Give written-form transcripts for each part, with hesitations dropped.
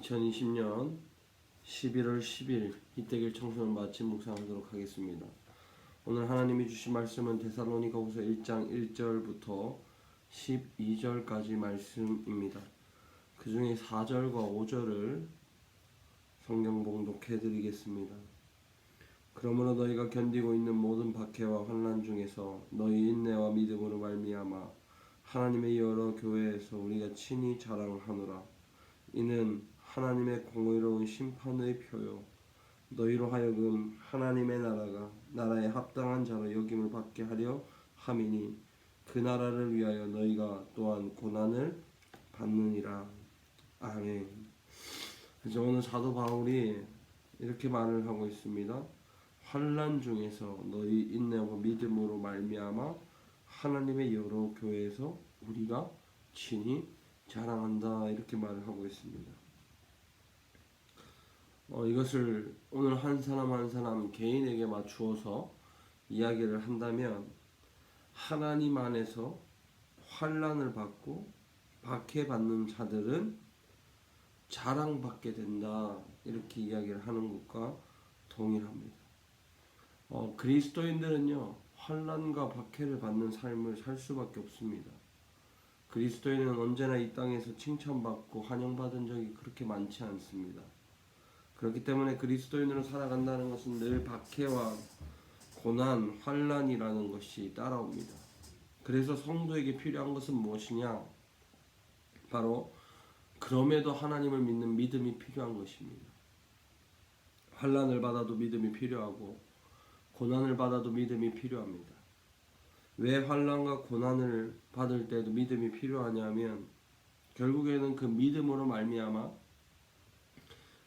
2020년 11월 10일 이태길 청소년 마침 묵상하도록 하겠습니다. 오늘 하나님이 주신 말씀은 데살로니가후서 1장 1절부터 12절까지 말씀입니다. 그 중에 4절과 5절을 성경 봉독해 드리겠습니다. 그러므로 너희가 견디고 있는 모든 박해와 환난 중에서 너희 인내와 믿음으로 말미암아 하나님의 여러 교회에서 우리가 친히 자랑하노라. 이는 하나님의 공의로운 심판의 표요 너희로 하여금 하나님의 나라가 나라에 합당한 자로 여김을 받게 하려 함이니 그 나라를 위하여 너희가 또한 고난을 받느니라. 아멘. 그래서 오늘 사도 바울이 이렇게 말을 하고 있습니다. 환난 중에서 너희 인내와 믿음으로 말미암아 하나님의 여러 교회에서 우리가 친히 자랑한다, 이렇게 말을 하고 있습니다. 이것을 오늘 한 사람 한 사람 개인에게 맞추어서 이야기를 한다면, 하나님 안에서 환난을 받고 박해받는 자들은 자랑받게 된다, 이렇게 이야기를 하는 것과 동일합니다. 그리스도인들은요, 환난과 박해를 받는 삶을 살 수밖에 없습니다. 그리스도인은 언제나 이 땅에서 칭찬받고 환영받은 적이 그렇게 많지 않습니다. 그렇기 때문에 그리스도인으로 살아간다는 것은 늘 박해와 고난, 환난이라는 것이 따라옵니다. 그래서 성도에게 필요한 것은 무엇이냐? 바로 그럼에도 하나님을 믿는 믿음이 필요한 것입니다. 환난을 받아도 믿음이 필요하고 고난을 받아도 믿음이 필요합니다. 왜 환난과 고난을 받을 때도 믿음이 필요하냐면, 결국에는 그 믿음으로 말미암아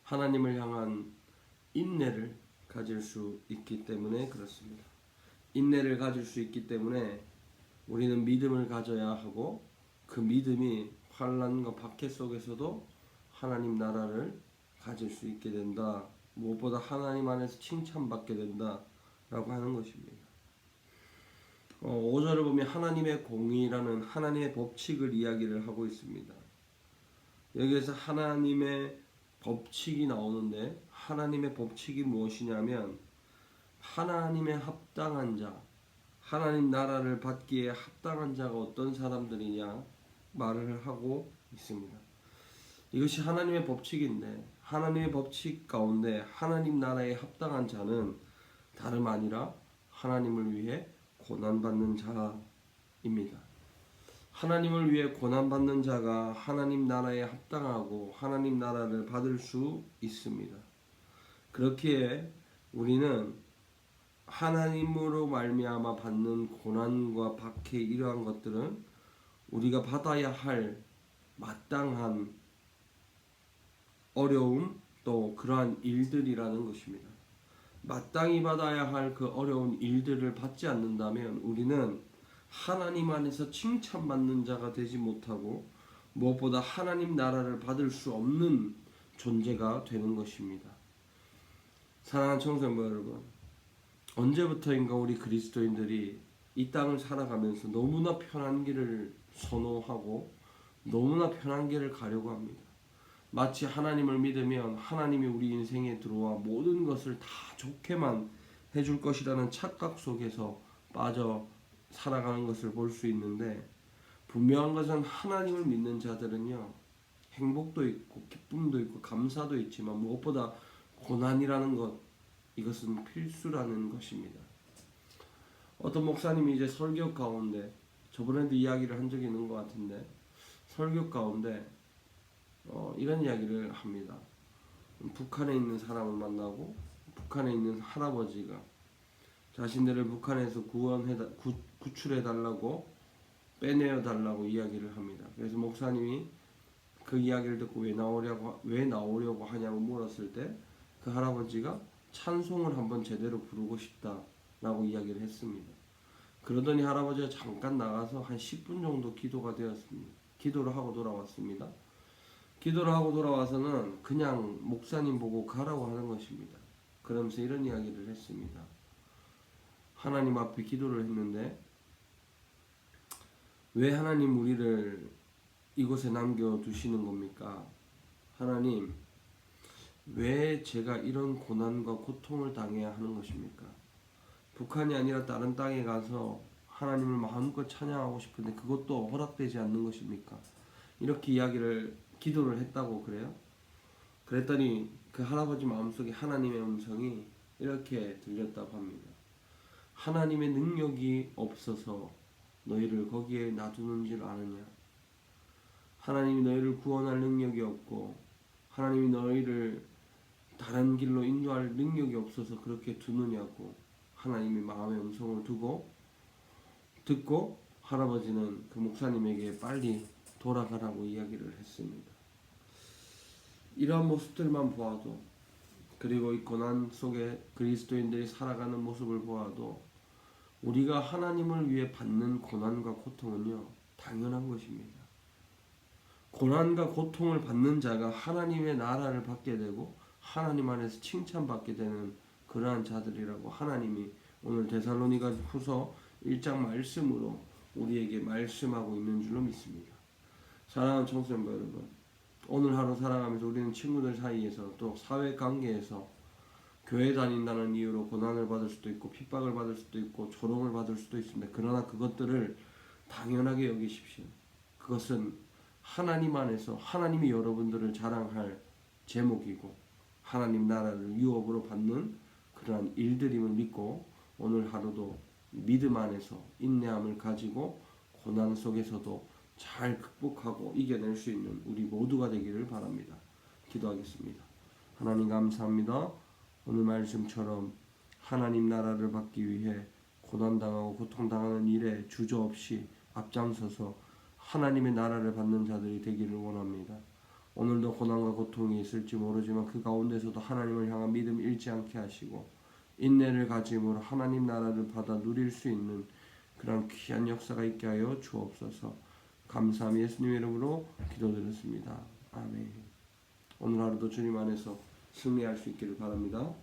하나님을 향한 인내를 가질 수 있기 때문에 그렇습니다. 인내를 가질 수 있기 때문에 우리는 믿음을 가져야 하고, 그 믿음이 환난과 박해 속에서도 하나님 나라를 가질 수 있게 된다. 무엇보다 하나님 안에서 칭찬받게 된다 라고 하는 것입니다. 5절을 보면 하나님의 공의라는 하나님의 법칙을 이야기를 하고 있습니다. 여기에서 하나님의 법칙이 나오는데, 하나님의 법칙이 무엇이냐면 하나님의 합당한 자, 하나님 나라를 받기에 합당한 자가 어떤 사람들이냐 말을 하고 있습니다. 이것이 하나님의 법칙인데, 하나님의 법칙 가운데 하나님 나라에 합당한 자는 다름 아니라 하나님을 위해 고난받는 자입니다. 하나님을 위해 고난받는 자가 하나님 나라에 합당하고 하나님 나라를 받을 수 있습니다. 그렇기에 우리는 하나님으로 말미암아 받는 고난과 박해, 이러한 것들은 우리가 받아야 할 마땅한 어려움, 또 그러한 일들이라는 것입니다. 마땅히 받아야 할 그 어려운 일들을 받지 않는다면 우리는 하나님 안에서 칭찬받는 자가 되지 못하고, 무엇보다 하나님 나라를 받을 수 없는 존재가 되는 것입니다. 사랑하는 청소년 여러분, 언제부터인가 우리 그리스도인들이 이 땅을 살아가면서 너무나 편한 길을 선호하고 너무나 편한 길을 가려고 합니다. 마치 하나님을 믿으면 하나님이 우리 인생에 들어와 모든 것을 다 좋게만 해줄 것이라는 착각 속에서 빠져 살아가는 것을 볼 수 있는데, 분명한 것은 하나님을 믿는 자들은요, 행복도 있고 기쁨도 있고 감사도 있지만 무엇보다 고난이라는 것, 이것은 필수라는 것입니다. 어떤 목사님이 이제 설교 가운데, 저번에도 이야기를 한 적이 있는 것 같은데, 설교 가운데 이런 이야기를 합니다. 북한에 있는 사람을 만나고 북한에 있는 할아버지가 자신들을 북한에서 구출해달라고, 빼내어달라고 이야기를 합니다. 그래서 목사님이 그 이야기를 듣고 왜 나오려고 하냐고 물었을 때, 그 할아버지가 찬송을 한번 제대로 부르고 싶다라고 이야기를 했습니다. 그러더니 할아버지가 잠깐 나가서 한 10분 정도 기도가 되었습니다. 기도를 하고 돌아왔습니다. 기도를 하고 돌아와서는 그냥 목사님 보고 가라고 하는 것입니다. 그러면서 이런 이야기를 했습니다. 하나님 앞에 기도를 했는데, 왜 하나님 우리를 이곳에 남겨두시는 겁니까? 하나님, 왜 제가 이런 고난과 고통을 당해야 하는 것입니까? 북한이 아니라 다른 땅에 가서 하나님을 마음껏 찬양하고 싶은데 그것도 허락되지 않는 것입니까? 이렇게 기도를 했다고 그래요? 그랬더니 그 할아버지 마음속에 하나님의 음성이 이렇게 들렸다고 합니다. 하나님의 능력이 없어서 너희를 거기에 놔두는 줄 아느냐? 하나님이 너희를 구원할 능력이 없고 하나님이 너희를 다른 길로 인도할 능력이 없어서 그렇게 두느냐고 하나님이 마음의 음성을 듣고 할아버지는 그 목사님에게 빨리 돌아가라고 이야기를 했습니다. 이러한 모습들만 보아도, 그리고 이 고난 속에 그리스도인들이 살아가는 모습을 보아도 우리가 하나님을 위해 받는 고난과 고통은요, 당연한 것입니다. 고난과 고통을 받는 자가 하나님의 나라를 받게 되고 하나님 안에서 칭찬받게 되는 그러한 자들이라고 하나님이 오늘 데살로니가 후서 1장 말씀으로 우리에게 말씀하고 있는 줄로 믿습니다. 사랑하는 청소년부 여러분, 오늘 하루 살아가면서 우리는 친구들 사이에서 또 사회관계에서 교회 다닌다는 이유로 고난을 받을 수도 있고 핍박을 받을 수도 있고 조롱을 받을 수도 있습니다. 그러나 그것들을 당연하게 여기십시오. 그것은 하나님 안에서 하나님이 여러분들을 자랑할 제목이고 하나님 나라를 유업으로 받는 그러한 일들임을 믿고 오늘 하루도 믿음 안에서 인내함을 가지고 고난 속에서도 잘 극복하고 이겨낼 수 있는 우리 모두가 되기를 바랍니다. 기도하겠습니다. 하나님 감사합니다. 오늘 말씀처럼 하나님 나라를 받기 위해 고난당하고 고통당하는 일에 주저없이 앞장서서 하나님의 나라를 받는 자들이 되기를 원합니다. 오늘도 고난과 고통이 있을지 모르지만 그 가운데서도 하나님을 향한 믿음 잃지 않게 하시고 인내를 가짐으로 하나님 나라를 받아 누릴 수 있는 그런 귀한 역사가 있게 하여 주옵소서. 감사함 예수님의 이름으로 기도드렸습니다. 아멘. 오늘 하루도 주님 안에서 승리할 수 있기를 바랍니다.